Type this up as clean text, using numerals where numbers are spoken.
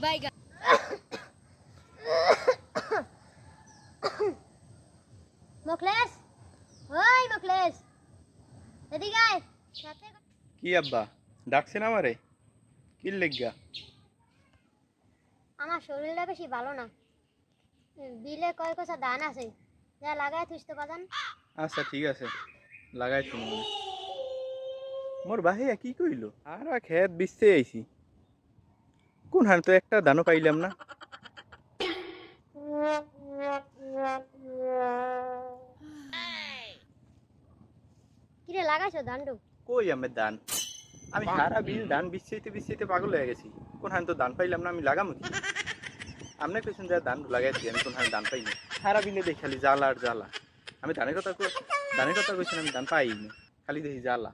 বাইগান মুখলেশ ওই মুখলেশ এদিকে আয় সাথে কি আব্বা ডাকছেন আমারে? কি লেগা? আমার শরীরটা বেশি ভালো না বিলে কয় কোসা ধান আছে যা লাগায় থুস তো বাজান আচ্ছা ঠিক আছে, লাগাই তুমি। মোর বাহিয়া কি কইলো? আর খেত বিচতে আইছি, কোন হান তো একটা ধানও পাইলাম না। কিরে লাগাইছো ধানডু কই আমার ধান? আমি সারা বিল ধান বিচতে পাগল হয়ে গেছি। কোন হান তো ধান পাইলাম না, আমি লাগামু কি? আমনে কইছেন যে ধান লাগাইছি, আমি কোন হান ধান পাইনি। সারা বিলে দেখি খালি জ্বালা আর জ্বালা। আমি ধানের কথা কইছেন, আমি ধান পাইনি, খালি দেখি জ্বালা।